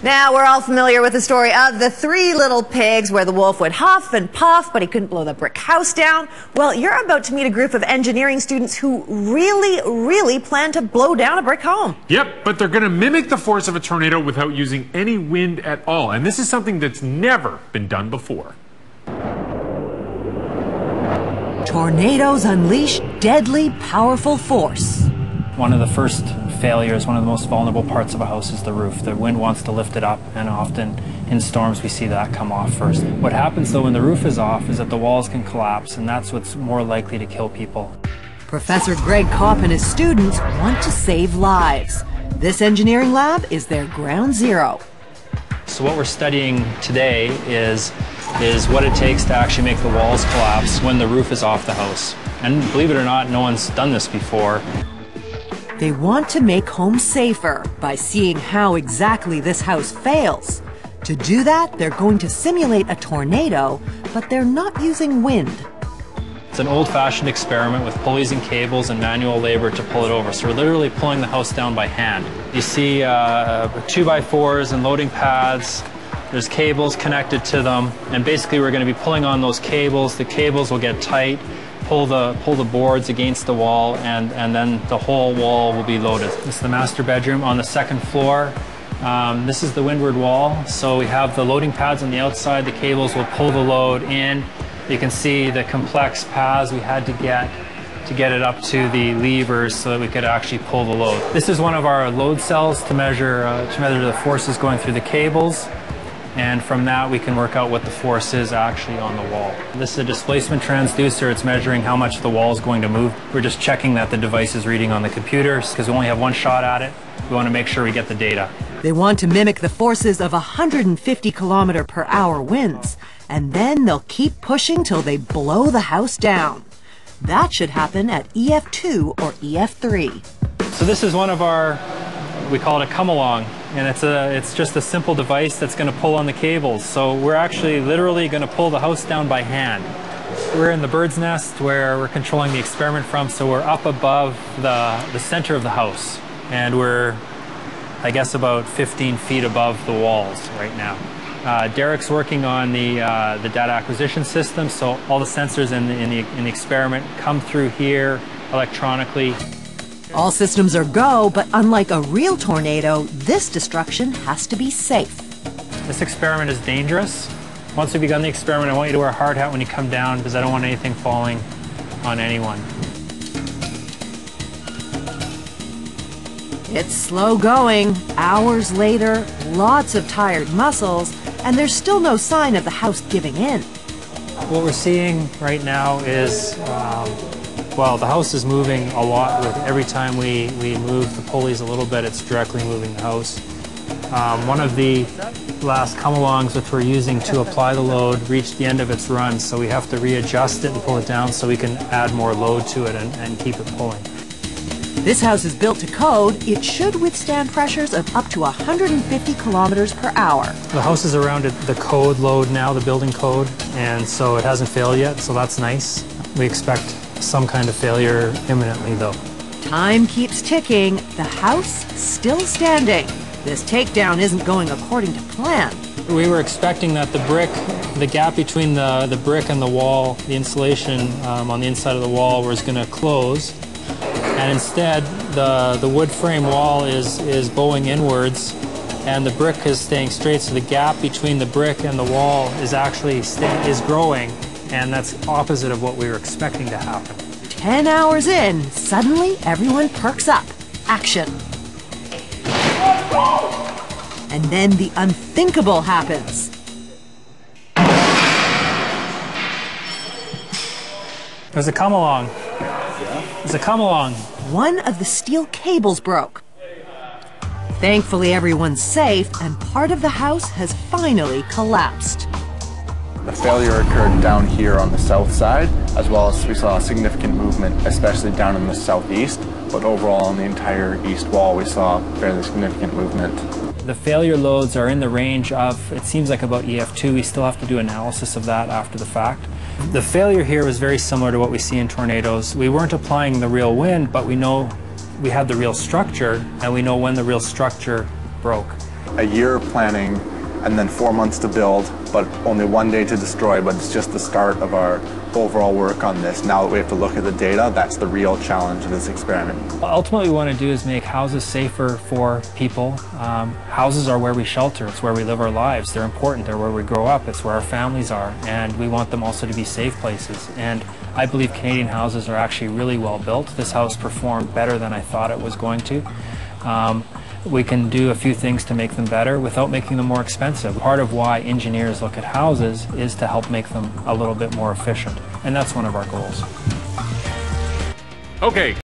Now, we're all familiar with the story of the three little pigs where the wolf would huff and puff, but he couldn't blow the brick house down. Well, you're about to meet a group of engineering students who really plan to blow down a brick home. Yep, but they're going to mimic the force of a tornado without using any wind at all. And this is something that's never been done before. Tornadoes unleash deadly, powerful force. One of the first failures, one of the most vulnerable parts of a house is the roof. The wind wants to lift it up, and often in storms we see that come off first. What happens though when the roof is off is that the walls can collapse, and that's what's more likely to kill people. Professor Greg Kopp and his students want to save lives. This engineering lab is their ground zero. So what we're studying today is what it takes to actually make the walls collapse when the roof is off the house. And believe it or not, no one's done this before. They want to make homes safer by seeing how exactly this house fails. To do that, they're going to simulate a tornado, but they're not using wind. It's an old-fashioned experiment with pulleys and cables and manual labor to pull it over. So we're literally pulling the house down by hand. You see 2x4s and loading pads. There's cables connected to them, and basically we're going to be pulling on those cables. The cables will get tight, pull the boards against the wall, and then the whole wall will be loaded. This is the master bedroom on the second floor. This is the windward wall. So we have the loading pads on the outside. The cables will pull the load in. You can see the complex paths we had to get it up to the levers so that we could actually pull the load. This is one of our load cells to measure the forces going through the cables. And from that we can work out what the force is actually on the wall. This is a displacement transducer. It's measuring how much the wall is going to move. We're just checking that the device is reading on the computer because we only have one shot at it. We want to make sure we get the data. They want to mimic the forces of 150 km/h winds, and then they'll keep pushing till they blow the house down. That should happen at EF2 or EF3. So this is one of our, we call it a come-along. And it's just a simple device that's going to pull on the cables. So we're actually literally going to pull the house down by hand. We're in the bird's nest where we're controlling the experiment from, so we're up above the center of the house. And we're, I guess, about 15 feet above the walls right now. Derek's working on the data acquisition system, so all the sensors in the experiment come through here electronically. All systems are go, but unlike a real tornado, this destruction has to be safe. This experiment is dangerous. Once we've begun the experiment, I want you to wear a hard hat when you come down because I don't want anything falling on anyone. It's slow going. Hours later, lots of tired muscles, and there's still no sign of the house giving in. What we're seeing right now is well, the house is moving a lot. Every time we move the pulleys a little bit, it's directly moving the house. One of the last come-alongs which we're using to apply the load reached the end of its run, so we have to readjust it and pull it down so we can add more load to it and keep it pulling. This house is built to code. It should withstand pressures of up to 150 km/h. The house is around the code load now, the building code, and so it hasn't failed yet, so that's nice. We expect some kind of failure imminently, though. Time keeps ticking. The house still standing. This takedown isn't going according to plan. We were expecting that the gap between the brick and the wall, the insulation on the inside of the wall was going to close. And instead, the wood frame wall is bowing inwards, and the brick is staying straight. So the gap between the brick and the wall is actually growing. And that's opposite of what we were expecting to happen. 10 hours in, suddenly everyone perks up. Action. And then the unthinkable happens. There's a come-along. There's a come-along. One of the steel cables broke. Thankfully, everyone's safe, and part of the house has finally collapsed. The failure occurred down here on the south side, as well as we saw significant movement, especially down in the southeast, but overall on the entire east wall we saw fairly significant movement. The failure loads are in the range of, it seems like about EF2. We still have to do analysis of that after the fact. The failure here was very similar to what we see in tornadoes. We weren't applying the real wind, but we know we had the real structure, and we know when the real structure broke. a year planning and then 4 months to build, but only 1 day to destroy, but it's just the start of our overall work on this. Now that we have to look at the data, that's the real challenge of this experiment. Ultimately, what we want to do is make houses safer for people. Houses are where we shelter, it's where we live our lives. They're important, they're where we grow up, it's where our families are, and we want them also to be safe places. And I believe Canadian houses are actually really well built. This house performed better than I thought it was going to. We can do a few things to make them better without making them more expensive. Part of why engineers look at houses is to help make them a little bit more efficient, and that's one of our goals. Okay.